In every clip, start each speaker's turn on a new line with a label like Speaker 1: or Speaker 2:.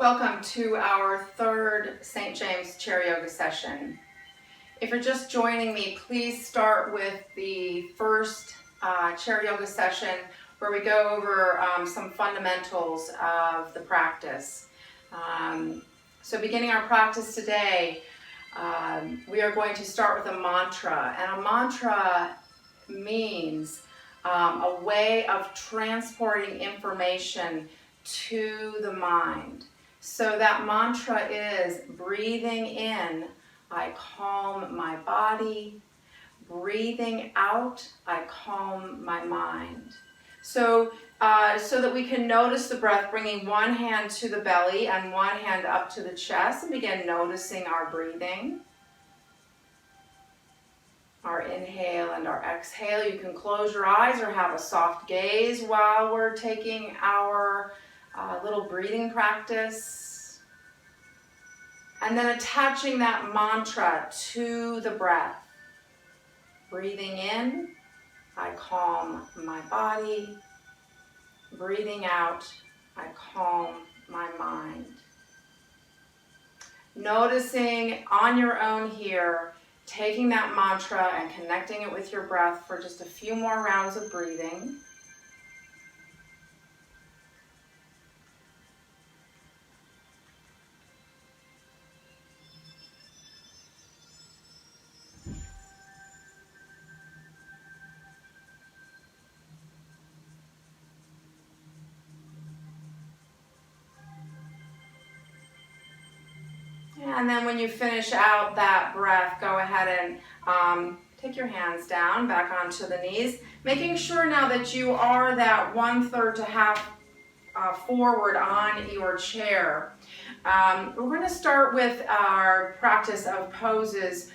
Speaker 1: Welcome to our third St. James Chair Yoga session. If you're just joining me, please start with the first Chair Yoga session where we go over some fundamentals of the practice. So beginning our practice today, we are going to start with a mantra, and a mantra means a way of transporting information to the mind. So that mantra is breathing in, I calm my body. Breathing out, I calm my mind. So that we can notice the breath, bringing one hand to the belly and one hand up to the chest, and begin noticing our breathing. Our inhale and our exhale. You can close your eyes or have a soft gaze while we're taking our little breathing practice. And then attaching that mantra to the breath. Breathing in, I calm my body. Breathing out, I calm my mind. Noticing on your own here, taking that mantra and connecting it with your breath for just a few more rounds of breathing. And then when you finish out that breath, go ahead and take your hands down, back onto the knees, making sure now that you are that 1/3 to half forward on your chair. We're going to start with our practice of poses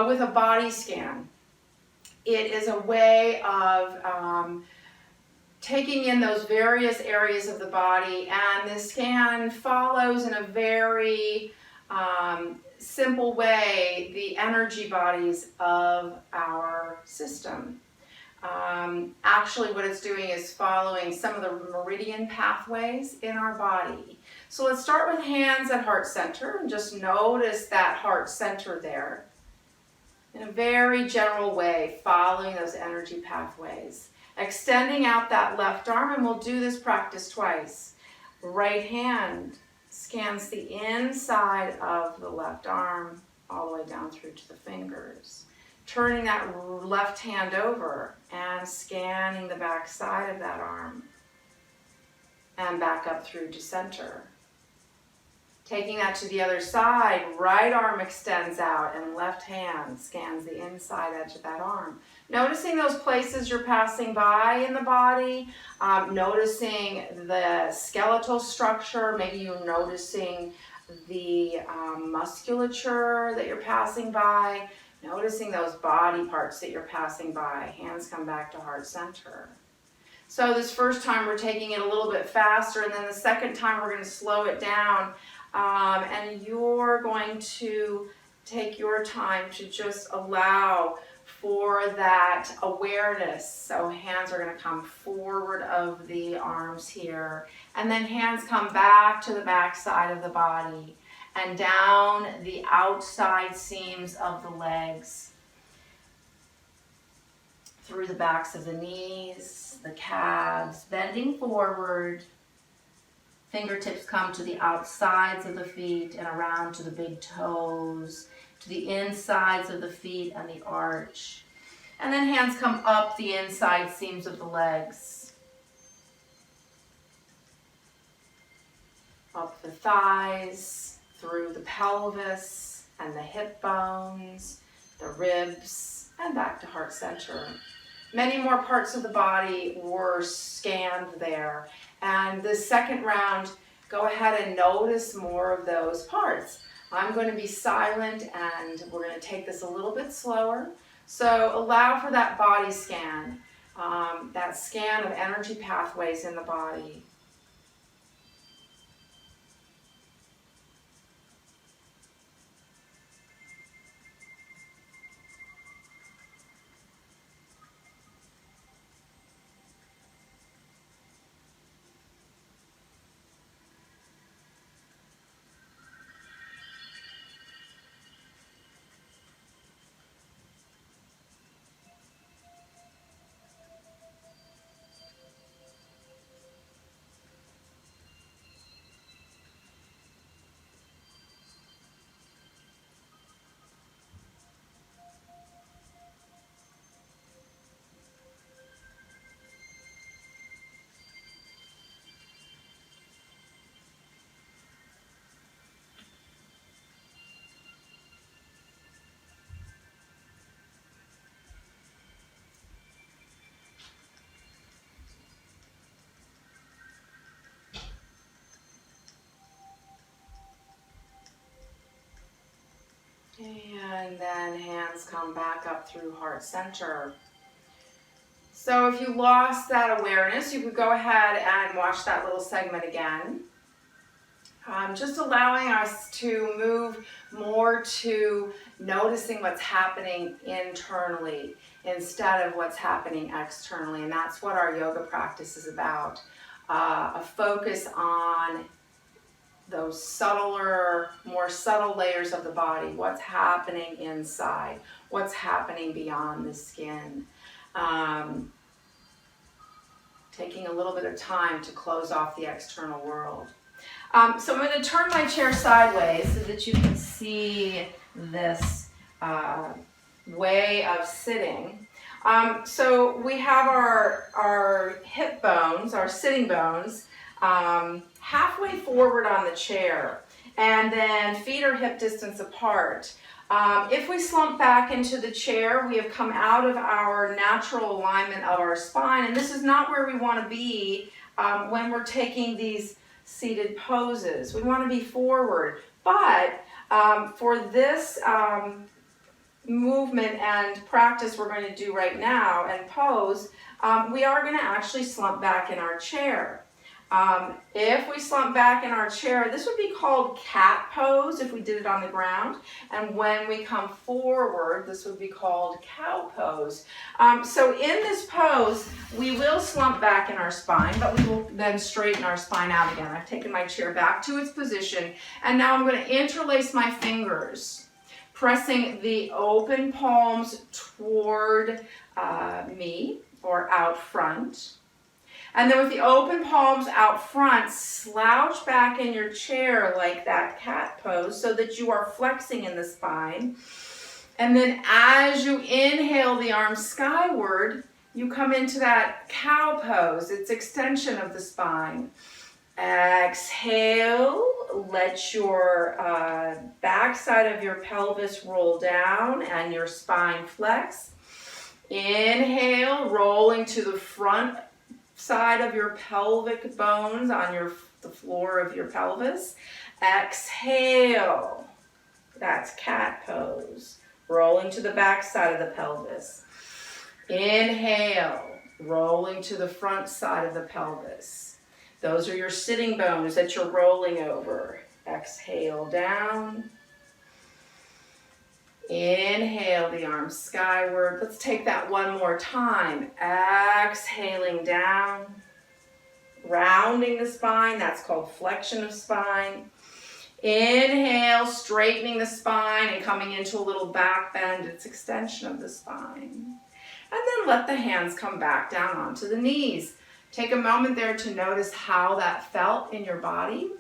Speaker 1: with a body scan. It is a way of taking in those various areas of the body, and the scan follows in a very simple way the energy bodies of our system. Actually, what it's doing is following some of the meridian pathways in our body. So let's start with hands at heart center and just notice that heart center there. In a very general way, following those energy pathways. Extending out that left arm, and we'll do this practice twice. Right hand scans the inside of the left arm all the way down through to the fingers. Turning that left hand over and scanning the back side of that arm and back up through to center. Taking that to the other side, right arm extends out and left hand scans the inside edge of that arm. Noticing those places you're passing by in the body, noticing the skeletal structure, maybe you're noticing the musculature that you're passing by, noticing those body parts that you're passing by. Hands come back to heart center. So this first time we're taking it a little bit faster, and then the second time we're going to slow it down. And you're going to take your time to just allow for that awareness. So hands are going to come forward of the arms here. And then hands come back to the back side of the body and down the outside seams of the legs. Through the backs of the knees, the calves, bending forward. Fingertips come to the outsides of the feet and around to the big toes, to the insides of the feet and the arch. And then hands come up the inside seams of the legs. Up the thighs, through the pelvis and the hip bones, the ribs, and back to heart center. Many more parts of the body were scanned there. And the second round, go ahead and notice more of those parts. I'm going to be silent and we're going to take this a little bit slower. So allow for that body scan, that scan of energy pathways in the body. back up through heart center. So if you lost that awareness, you could go ahead and watch that little segment again. Just allowing us to move more to noticing what's happening internally instead of what's happening externally. And that's what our yoga practice is about. A focus on those subtler, more subtle layers of the body. What's happening inside? What's happening beyond the skin? Taking a little bit of time to close off the external world. So I'm going to turn my chair sideways so that you can see this way of sitting. So we have our hip bones, our sitting bones, halfway forward on the chair, and then feet are hip distance apart. If we slump back into the chair, we have come out of our natural alignment of our spine, and this is not where we want to be when we're taking these seated poses. We want to be forward, but for this movement and practice we're going to do right now and pose, we are going to actually slump back in our chair. If we slump back in our chair, this would be called cat pose if we did it on the ground. And when we come forward, this would be called cow pose. So in this pose, we will slump back in our spine, but we will then straighten our spine out again. I've taken my chair back to its position, and now I'm going to interlace my fingers, pressing the open palms toward me or out front. And then with the open palms out front, slouch back in your chair like that cat pose so that you are flexing in the spine. And then as you inhale the arms skyward, you come into that cow pose. It's extension of the spine. Exhale, let your backside of your pelvis roll down and your spine flex. Inhale, rolling to the front side of your pelvic bones on the floor of your pelvis. Exhale, that's cat pose, rolling to the back side of the pelvis. Inhale, rolling to the front side of the pelvis. Those are your sitting bones that you're rolling over. Exhale down. Inhale the arms skyward. Let's take that one more time. Exhaling down, rounding the spine. That's called flexion of spine. Inhale, straightening the spine and coming into a little back bend. It's extension of the spine. And then let the hands come back down onto the knees. Take a moment there to notice how that felt in your body.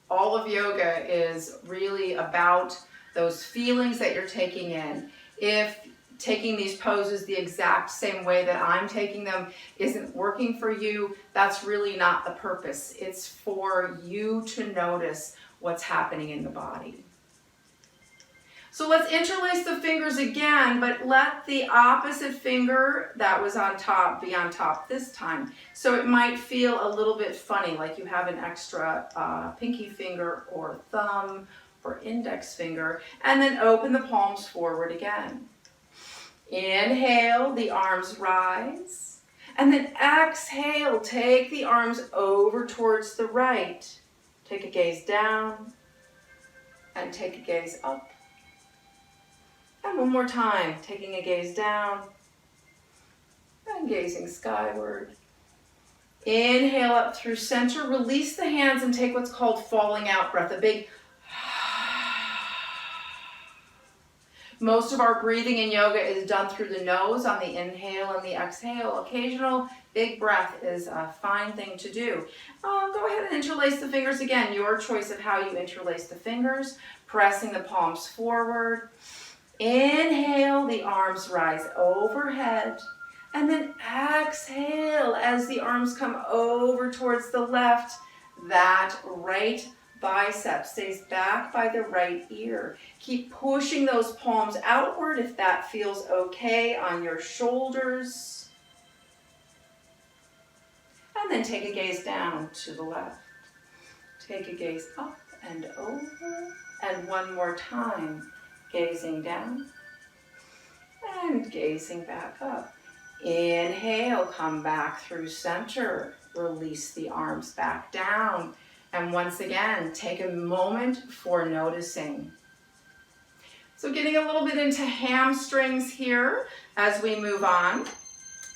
Speaker 1: All of yoga is really about those feelings that you're taking in. If taking these poses the exact same way that I'm taking them isn't working for you, that's really not the purpose. It's for you to notice what's happening in the body. So let's interlace the fingers again, but let the opposite finger that was on top be on top this time. So it might feel a little bit funny, like you have an extra pinky finger or thumb or index finger, and then open the palms forward again. Inhale, the arms rise, and then exhale, take the arms over towards the right. Take a gaze down, and take a gaze up. And one more time, taking a gaze down, and gazing skyward. Inhale up through center, release the hands and take what's called falling out breath, a big Most of our breathing in yoga is done through the nose on the inhale and the exhale. Occasional big breath is a fine thing to do. Go ahead and interlace the fingers again. Your choice of how you interlace the fingers. Pressing the palms forward. Inhale, the arms rise overhead. And then exhale as the arms come over towards the left. That right bicep stays back by the right ear. Keep pushing those palms outward if that feels okay on your shoulders. And then take a gaze down to the left. Take a gaze up and over. And one more time, gazing down and gazing back up. Inhale, come back through center. Release the arms back down. And once again, take a moment for noticing. So getting a little bit into hamstrings here as we move on.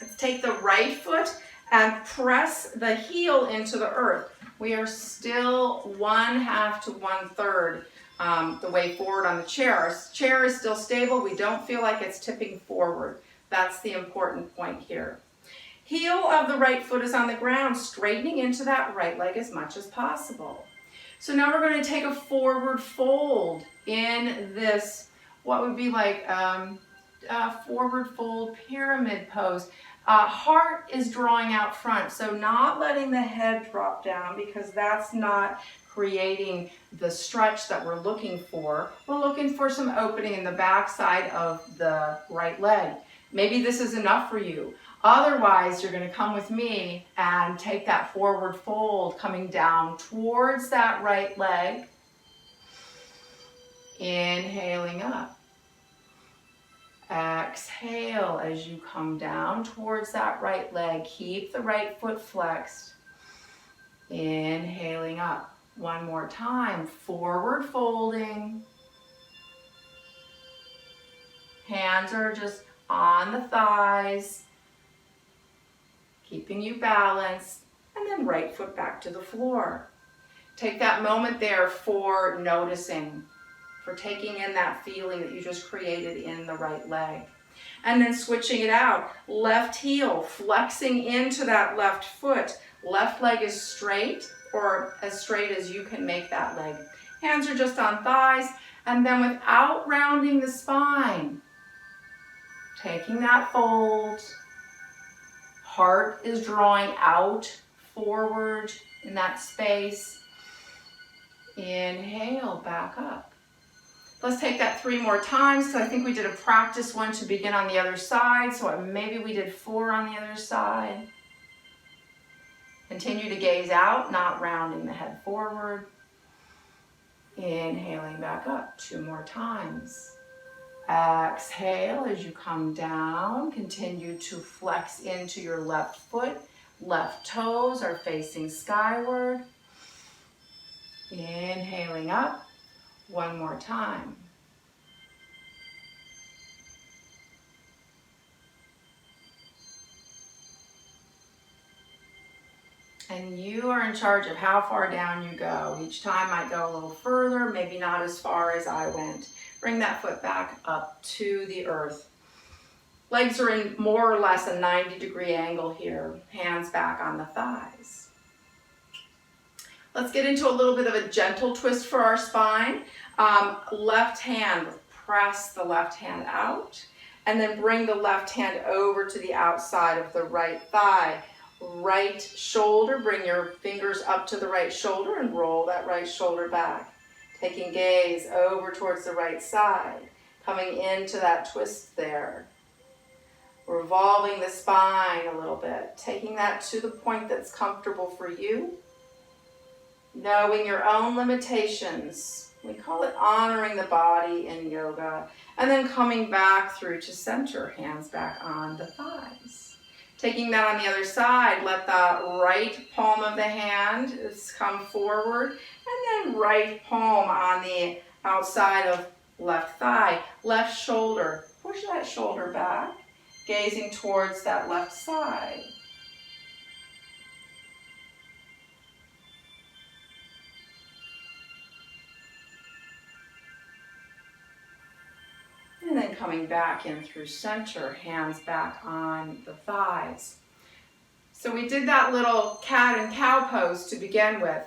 Speaker 1: Let's take the right foot and press the heel into the earth. We are still 1/2 to 1/3 the way forward on the chair. Our chair is still stable. We don't feel like it's tipping forward. That's the important point here. Heel of the right foot is on the ground, straightening into that right leg as much as possible. So now we're going to take a forward fold in this, what would be like a forward fold pyramid pose. Heart is drawing out front, so not letting the head drop down because that's not creating the stretch that we're looking for. We're looking for some opening in the back side of the right leg. Maybe this is enough for you. Otherwise, you're going to come with me and take that forward fold coming down towards that right leg. Inhaling up. Exhale as you come down towards that right leg. Keep the right foot flexed. Inhaling up. One more time. Forward folding. Hands are just on the thighs, keeping you balanced, and then right foot back to the floor. Take that moment there for noticing, for taking in that feeling that you just created in the right leg. And then switching it out, left heel, flexing into that left foot. Left leg is straight, or as straight as you can make that leg. Hands are just on thighs, and then without rounding the spine, taking that fold, heart is drawing out forward in that space. Inhale, back up. Let's take that 3 more times because I think we did a practice one to begin on the other side, so maybe we did 4 on the other side. Continue to gaze out, not rounding the head forward. Inhaling back up 2 more times. Exhale as you come down. Continue to flex into your left foot. Left toes are facing skyward. Inhaling up. 1 more time. And you are in charge of how far down you go. Each time might go a little further, maybe not as far as I went. Bring that foot back up to the earth. Legs are in more or less a 90-degree angle here. Hands back on the thighs. Let's get into a little bit of a gentle twist for our spine. Left hand, press the left hand out, and then bring the left hand over to the outside of the right thigh. Right shoulder, bring your fingers up to the right shoulder and roll that right shoulder back. Taking gaze over towards the right side, coming into that twist there. Revolving the spine a little bit, taking that to the point that's comfortable for you. Knowing your own limitations. We call it honoring the body in yoga. And then coming back through to center, hands back on the thighs. Taking that on the other side, let the right palm of the hand come forward, and then right palm on the outside of left thigh. Left shoulder, push that shoulder back, gazing towards that left side. And then coming back in through center, hands back on the thighs. So we did that little cat and cow pose to begin with.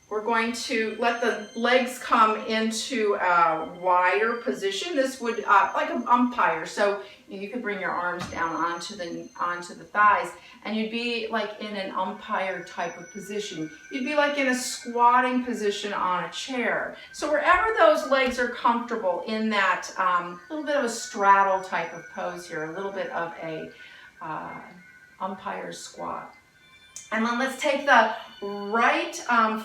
Speaker 1: We're going to let the legs come into a wider position. This would, like an umpire. So you could bring your arms down onto the thighs, and you'd be like in an umpire type of position. You'd be like in a squatting position on a chair. So wherever those legs are comfortable in that little bit of a straddle type of pose here, a little bit of a umpire squat. And then let's take the right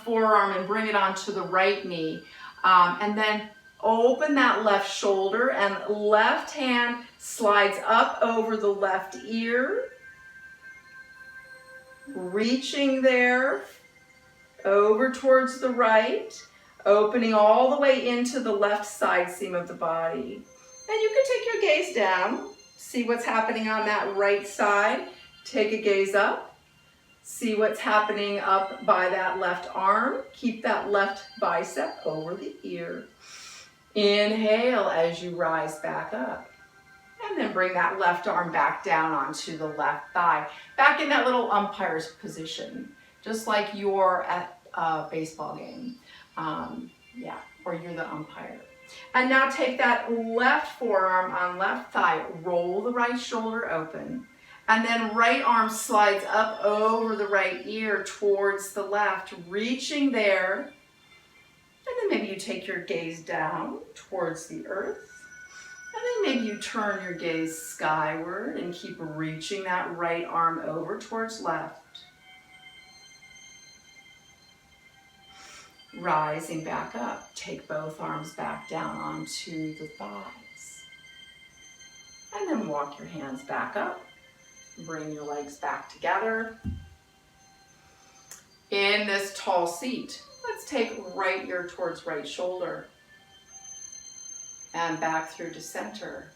Speaker 1: forearm and bring it onto the right knee. And then Open that left shoulder and left hand slides up over the left ear. Reaching there, over towards the right, opening all the way into the left side seam of the body. And you can take your gaze down, see what's happening on that right side. Take a gaze up, see what's happening up by that left arm. Keep that left bicep over the ear. Inhale as you rise back up. And then bring that left arm back down onto the left thigh. Back in that little umpire's position, just like you're at a baseball game. Or you're the umpire. And now take that left forearm on left thigh, roll the right shoulder open, and then right arm slides up over the right ear towards the left, reaching there. And then maybe you take your gaze down towards the earth. And then maybe you turn your gaze skyward and keep reaching that right arm over towards left. Rising back up, take both arms back down onto the thighs. And then walk your hands back up. Bring your legs back together. In this tall seat, let's take right ear towards right shoulder. And back through to center.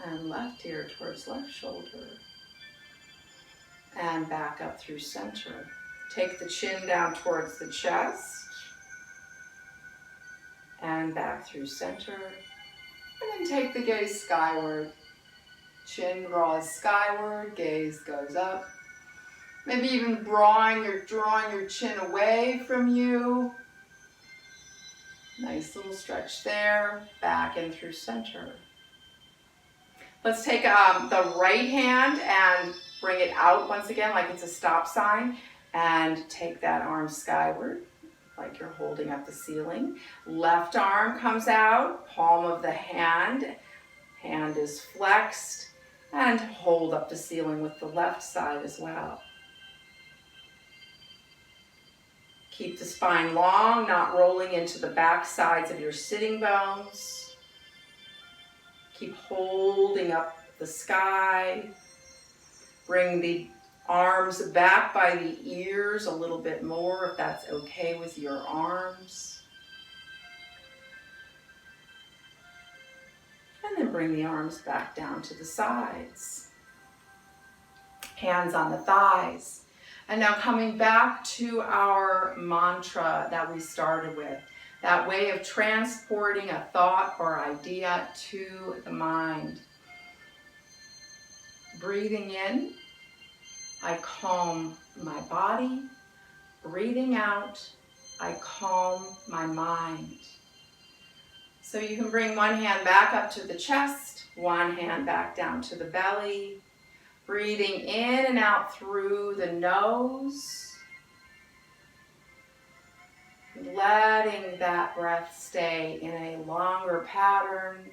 Speaker 1: And left ear towards left shoulder. And back up through center. Take the chin down towards the chest. And back through center. And then take the gaze skyward. Chin draws skyward, gaze goes up. Maybe even drawing your chin away from you. Nice little stretch there. Back in through center. Let's take the right hand and bring it out once again like it's a stop sign. And take that arm skyward, like you're holding up the ceiling. Left arm comes out, palm of the hand. Hand is flexed. And hold up the ceiling with the left side as well. Keep the spine long, not rolling into the back sides of your sitting bones. Keep holding up the sky. Bring the arms back by the ears a little bit more if that's okay with your arms. And then bring the arms back down to the sides. Hands on the thighs. And now coming back to our mantra that we started with, that way of transporting a thought or idea to the mind. Breathing in, I calm my body. Breathing out, I calm my mind. So you can bring one hand back up to the chest, one hand back down to the belly. Breathing in and out through the nose. Letting that breath stay in a longer pattern,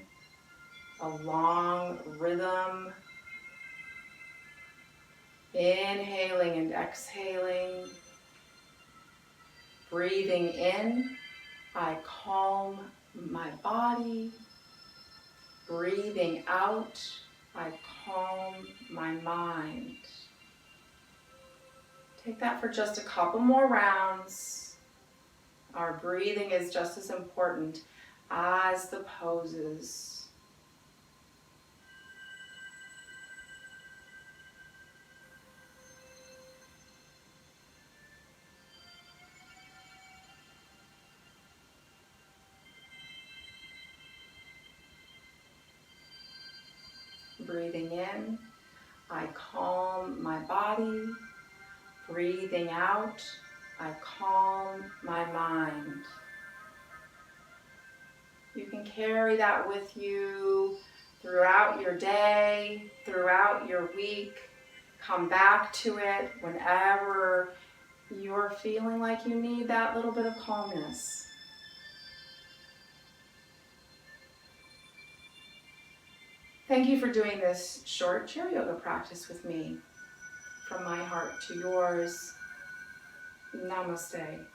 Speaker 1: a long rhythm. Inhaling and exhaling. Breathing in, I calm my body. Breathing out, I calm my mind. Take that for just a couple more rounds. Our breathing is just as important as the poses. Breathing in, I calm my body. Breathing out, I calm my mind. You can carry that with you throughout your day, throughout your week. Come back to it whenever you're feeling like you need that little bit of calmness. Thank you for doing this short chair yoga practice with me. From my heart to yours, namaste.